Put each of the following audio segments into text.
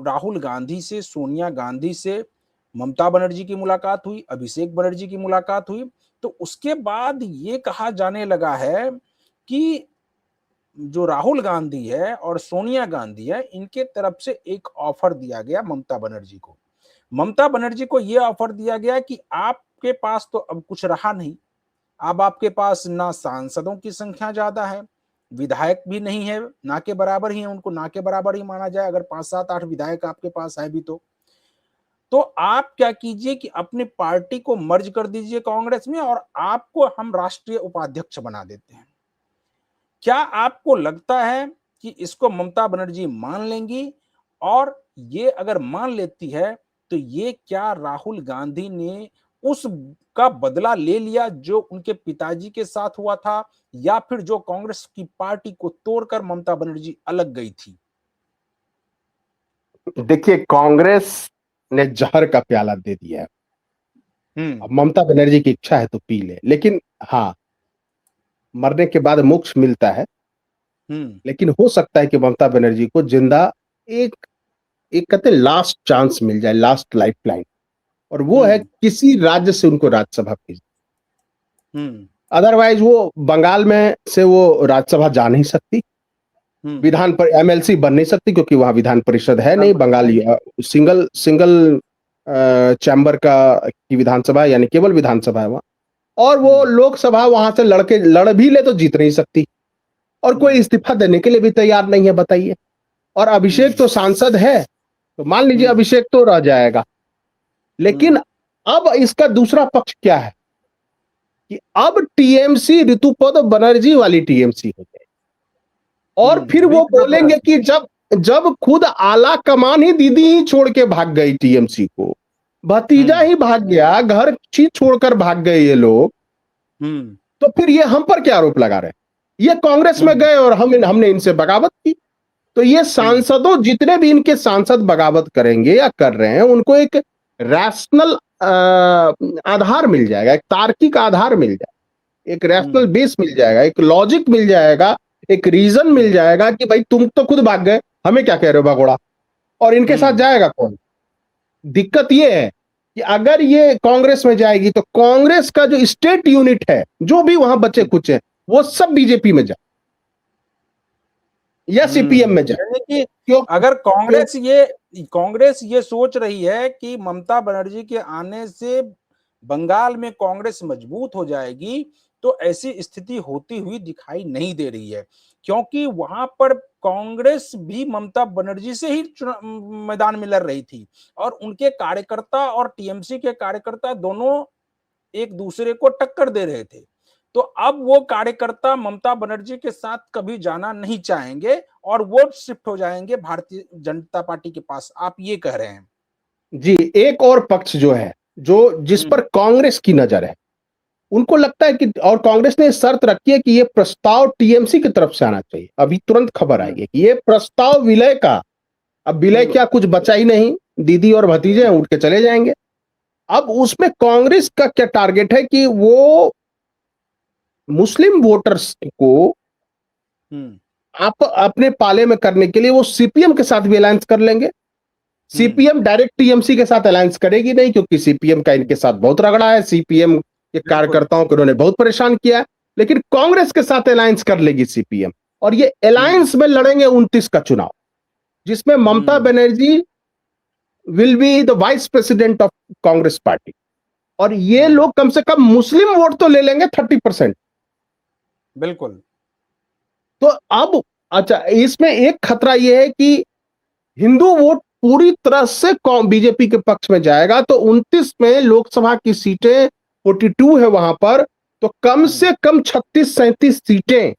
राहुल गांधी से, सोनिया गांधी से ममता बनर्जी की मुलाकात हुई, अभिषेक बनर्जी की मुलाकात हुई, तो उसके बाद ये कहा जाने लगा है कि जो राहुल गांधी है और सोनिया गांधी है, इनके तरफ से एक ऑफर दिया गया ममता बनर्जी को। ममता बनर्जी को यह ऑफर दिया गया कि आपके पास तो अब कुछ रहा नहीं, अब आपके पास ना सांसदों की संख्या ज्यादा है, विधायक भी नहीं है, ना के बराबर ही है, उनको ना के बराबर ही माना जाए अगर 5 7 8 विधायक आपके पास है भी तो आप क्या कीजिए कि अपनी पार्टी को मर्ज कर दीजिए कांग्रेस में और आपको हम राष्ट्रीय उपाध्यक्ष बना देते हैं। क्या आपको लगता है कि इसको ममता बनर्जी मान लेंगी? और ये अगर मान लेती है तो ये क्या राहुल गांधी ने उसका बदला ले लिया जो उनके पिताजी के साथ हुआ था, या फिर जो कांग्रेस की पार्टी को तोड़कर ममता बनर्जी अलग गई थी? देखिए, कांग्रेस ने जहर का प्याला दे दिया है। अब ममता बनर्जी की इच्छा है तो पी ले, लेकिन हाँ, मरने के बाद मोक्ष मिलता है। लेकिन हो सकता है कि ममता बनर्जी को जिंदा एक एक कहते लास्ट चांस मिल जाए, लास्ट लाइफ लाइन, और वो है किसी राज्य से उनको राज्यसभा भेज। अदरवाइज वो बंगाल में से वो राज्यसभा जा नहीं सकती, विधान पर एमएलसी बन नहीं सकती, क्योंकि वहां विधान परिषद है नहीं। बंगाली सिंगल सिंगल चैम्बर का की विधानसभा, यानी केवल विधानसभा है वहां, और वो लोकसभा वहां से लड़ भी ले तो जीत नहीं सकती, और कोई इस्तीफा देने के लिए भी तैयार नहीं है, बताइए। और अभिषेक तो सांसद है, तो मान लीजिए अभिषेक तो रह जाएगा। लेकिन अब इसका दूसरा पक्ष क्या है कि अब टीएमसी ऋतुपद बनर्जी वाली टीएमसी हो गई, और फिर वो बोलेंगे कि जब खुद आला कमान ही दीदी ही छोड़ के भाग गई टीएमसी को, भतीजा ही भाग गया, घर चीज छोड़कर भाग गए ये लोग, तो फिर ये हम पर क्या आरोप लगा रहे हैं? ये कांग्रेस में गए और हमने इनसे बगावत की। तो ये सांसदों, जितने भी इनके सांसद बगावत करेंगे या कर रहे हैं, उनको एक रैशनल आधार मिल जाएगा, एक तार्किक आधार मिल जाएगा, एक रैशनल बेस मिल जाएगा, एक लॉजिक मिल जाएगा, एक रीजन मिल जाएगा कि भाई तुम तो खुद भाग गए, हमें क्या कह रहे हो भगोड़ा, और इनके साथ जाएगा कौन? दिक्कत ये है कि अगर ये कांग्रेस में जाएगी तो कांग्रेस का जो स्टेट यूनिट है, जो भी वहां बचे कुछ है, वो सब बीजेपी में जाए या सीपीएम में जाए। क्यों? अगर कांग्रेस ये सोच रही है कि ममता बनर्जी के आने से बंगाल में कांग्रेस मजबूत हो जाएगी, तो ऐसी स्थिति होती हुई दिखाई नहीं दे रही है, क्योंकि वहां पर कांग्रेस भी ममता बनर्जी से ही मैदान में लड़ रही थी, और उनके कार्यकर्ता और टीएमसी के कार्यकर्ता दोनों एक दूसरे को टक्कर दे रहे थे। तो अब वो कार्यकर्ता ममता बनर्जी के साथ कभी जाना नहीं चाहेंगे और वो शिफ्ट हो जाएंगे भारतीय जनता पार्टी के पास, आप ये कह रहे हैं? जी, एक और पक्ष जो है, जो जिस पर कांग्रेस की नजर है, उनको लगता है कि, और कांग्रेस ने शर्त रखी है कि ये प्रस्ताव टीएमसी की तरफ से आना चाहिए। अभी तुरंत खबर आई है कि ये प्रस्ताव विलय का, अब विलय क्या, कुछ बचा ही नहीं, दीदी और भतीजे उठ के चले जाएंगे। अब उसमें कांग्रेस का क्या टारगेट है कि वो मुस्लिम वोटर्स को आप अपने पाले में करने के लिए वो सीपीएम के साथ भी अलायंस कर लेंगे। सीपीएम डायरेक्ट टीएमसी के साथ अलायंस करेगी नहीं, क्योंकि सीपीएम का इनके साथ बहुत रगड़ा है, सीपीएम के कार्यकर्ताओं को उन्होंने बहुत परेशान किया है, लेकिन कांग्रेस के साथ अलायंस कर लेगी सीपीएम, और ये अलायंस में लड़ेंगे 29 का चुनाव, जिसमें Mamata Banerjee will be the vice president of Congress party, और ये लोग कम से कम मुस्लिम वोट तो ले लेंगे 30%। बिल्कुल। तो अब अच्छा, इसमें एक खतरा यह है कि हिंदू वोट पूरी तरह से बीजेपी के पक्ष में जाएगा, तो 29 में लोकसभा की सीटें 42 है वहां पर, तो कम से कम 36-37 सीटें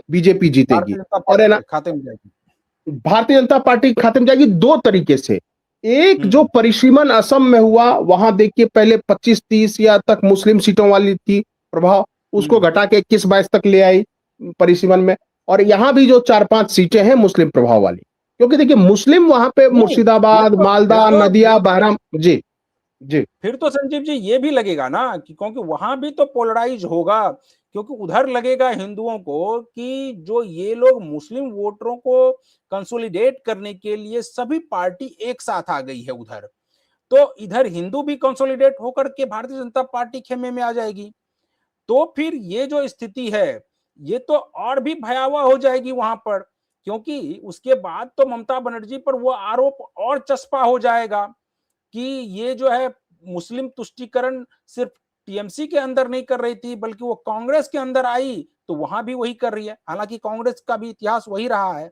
बीजेपी जीतेगी, और है ना, खाते में जाएगी, भारतीय जनता पार्टी खाते में जाएगी दो तरीके से। एक, जो परिसीमन असम में हुआ, वहां देखिए पहले 25-30 या तक मुस्लिम सीटों वाली थी प्रभाव, उसको घटा के 21-22 तक ले आई परिसीमन में, और यहां भी जो 4-5 सीटें हैं मुस्लिम प्रभाव वाली, क्योंकि देखिए मुस्लिम वहां पे मुर्शिदाबाद, मालदा, नदिया, बहराम जी जी। फिर तो संजीव जी ये भी लगेगा ना कि क्योंकि वहां भी तो पोलराइज होगा, क्योंकि उधर लगेगा हिंदुओं को कि जो ये लोग मुस्लिम वोटरों को कंसोलिडेट करने के लिए सभी पार्टी एक साथ आ गई है उधर, तो इधर हिंदू भी कंसोलिडेट होकर के भारतीय जनता पार्टी खेमे में आ जाएगी। तो फिर ये जो स्थिति है ये तो और भी भयावह हो जाएगी वहां पर, क्योंकि उसके बाद तो ममता बनर्जी पर वो आरोप और चस्पा हो जाएगा कि ये जो है मुस्लिम तुष्टीकरण सिर्फ टीएमसी के अंदर नहीं कर रही थी बल्कि वो कांग्रेस के अंदर आई तो वहां भी वही कर रही है, हालांकि कांग्रेस का भी इतिहास वही रहा है।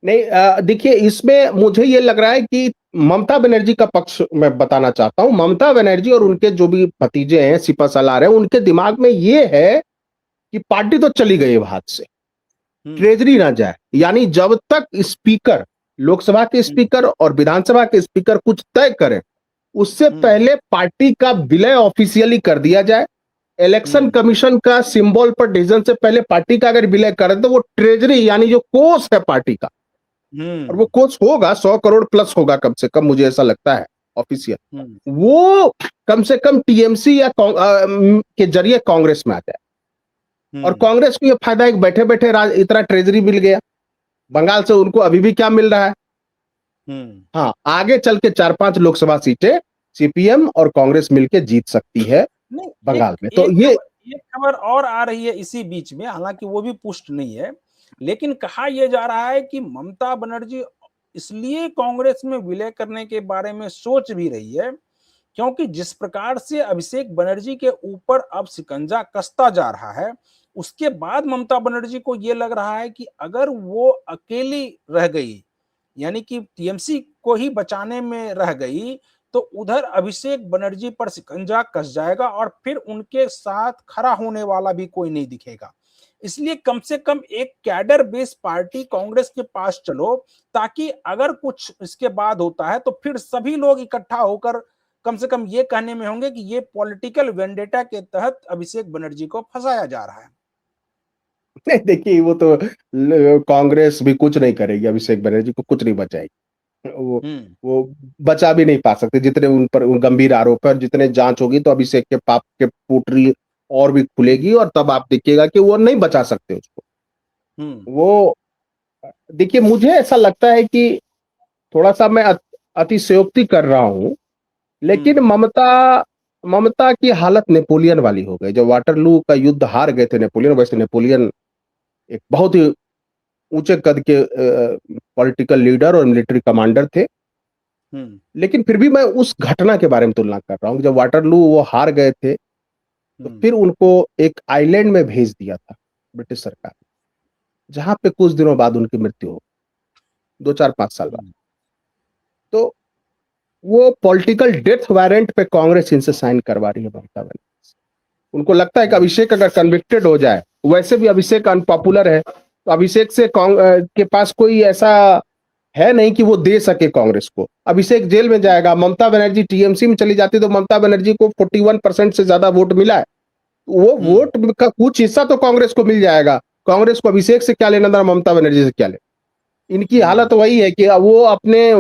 नहीं, देखिए इसमें मुझे ये लग रहा है कि ममता बनर्जी का पक्ष मैं बताना चाहता हूं। ममता बनर्जी और उनके जो भी भतीजे हैं, सिपा सलार हैं, उनके दिमाग में ये है कि पार्टी तो चली गई है हाथ से, ट्रेजरी ना जाए। यानी जब तक स्पीकर, लोकसभा के स्पीकर और विधानसभा के स्पीकर कुछ तय करें, उससे पहले पार्टी का विलय ऑफिशियली कर दिया जाए। इलेक्शन कमीशन का सिंबल पर डिसीजन से पहले पार्टी का अगर विलय करें तो वो ट्रेजरी यानी जो कोष है पार्टी का, और वो कोष होगा 100 करोड़ प्लस होगा कम से कम, मुझे ऐसा लगता है ऑफिशियल, वो कम से कम टीएमसी या के जरिए कांग्रेस में आ जाए। और कांग्रेस को ये फायदा है, बैठे बैठे इतना ट्रेजरी मिल गया, बंगाल से उनको अभी भी क्या मिल रहा है। हाँ, आगे चल के 4-5 लोकसभा सीटें सीपीएम और कांग्रेस मिलकर जीत सकती है बंगाल में। तो ये एक खबर और आ रही है इसी बीच में, हालांकि वो भी पुष्ट नहीं है, लेकिन कहा यह जा रहा है कि ममता बनर्जी इसलिए कांग्रेस में विलय करने के बारे में सोच भी रही है क्योंकि जिस प्रकार से अभिषेक बनर्जी के ऊपर अब शिकंजा कसता जा रहा है, उसके बाद ममता बनर्जी को यह लग रहा है कि अगर वो अकेली रह गई, यानी कि टीएमसी को ही बचाने में रह गई, तो उधर अभिषेक बनर्जी पर शिकंजा कस जाएगा और फिर उनके साथ खड़ा होने वाला भी कोई नहीं दिखेगा। इसलिए कम से कम एक कैडर बेस्ड पार्टी कांग्रेस के पास चलो, ताकि अगर कुछ इसके बाद होता है तो फिर सभी लोग इकट्ठा होकर कम से कम ये कहने में होंगे कि ये पॉलिटिकल वेंडेटा के तहत अभिषेक बनर्जी को फंसाया जा रहा है। नहीं, देखिए वो तो कांग्रेस भी कुछ नहीं करेगी, अभिषेक बनर्जी को कुछ नहीं बचाएगी। वो बचा भी नहीं पा सकते, जितने उन पर गंभीर आरोप है, जितने जांच होगी तो अभिषेक के पाप के पोटली और भी खुलेगी और तब आप देखिएगा कि वो नहीं बचा सकते उसको। वो देखिए, मुझे ऐसा लगता है कि थोड़ा सा मैं अतिशयोक्ति कर रहा हूं, लेकिन ममता की हालत नेपोलियन वाली हो गई। जब वाटरलू का युद्ध हार गए थे नेपोलियन, वैसे नेपोलियन एक बहुत ही ऊंचे कद के पॉलिटिकल लीडर और मिलिट्री कमांडर थे, लेकिन फिर भी मैं उस घटना के बारे में तुलना कर रहा हूं। जब वाटरलू वो हार गए थे तो फिर उनको एक आइलैंड में भेज दिया था ब्रिटिश सरकार, जहां पे कुछ दिनों बाद उनकी मृत्यु हो, 2-4-5 साल बाद। तो वो पॉलिटिकल डेथ वारंट पे कांग्रेस इनसे साइन करवा रही है ममता बनर्जी। उनको लगता है कि अभिषेक अगर कन्विक्टेड हो जाए, वैसे भी अभिषेक अनपॉपुलर है, तो अभिषेक से के पास कोई ऐसा है नहीं कि वो दे सके कांग्रेस को। अभिषेक जेल में जाएगा, ममता बनर्जी टीएमसी में चली जाती तो ममता बनर्जी को 41% से ज्यादा वोट मिला है, वो वोट का कुछ हिस्सा तो कांग्रेस को मिल जाएगा। कांग्रेस को अभिषेक से क्या लेना था, ममता बनर्जी से क्या लेना। इनकी हालत वही है कि वो अपने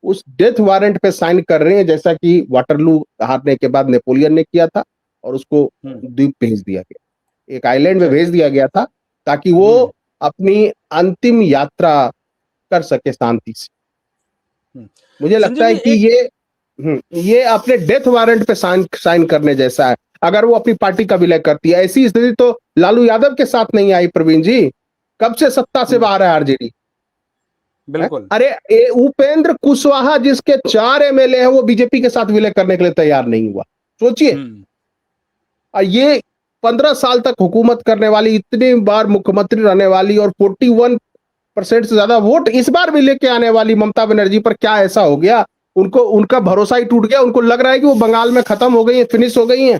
उस डेथ वारंट पे साइन कर रहे हैं, जैसा कि वाटरलू हारने के बाद नेपोलियन ने किया था और उसको द्वीप भेज दिया गया, एक आइलैंड में भेज दिया गया था, ताकि वो अपनी अंतिम यात्रा कर सके शांति से। मुझे लगता है कि ये अपने डेथ वारंट पे साइन करने जैसा है। अगर वो अपनी पार्टी का विलय करती है, ऐसी स्थिति तो लालू यादव के साथ नहीं आई प्रवीण जी, कब से सत्ता से बाहर है आरजेडी। बिल्कुल। अरे उपेंद्र कुशवाहा जिसके 4 एमएलए हैं, वो बीजेपी के साथ विलय करने के लिए तैयार नहीं हुआ, सोचिए। और ये 15 साल तक हुकूमत करने वाली, इतनी बार मुख्यमंत्री रहने वाली और 41% से ज्यादा वोट इस बार भी लेके आने वाली ममता बनर्जी पर क्या ऐसा हो गया, उनका भरोसा ही टूट गया। उनको लग रहा है कि वो बंगाल में खत्म हो गई है, फिनिश हो गई है।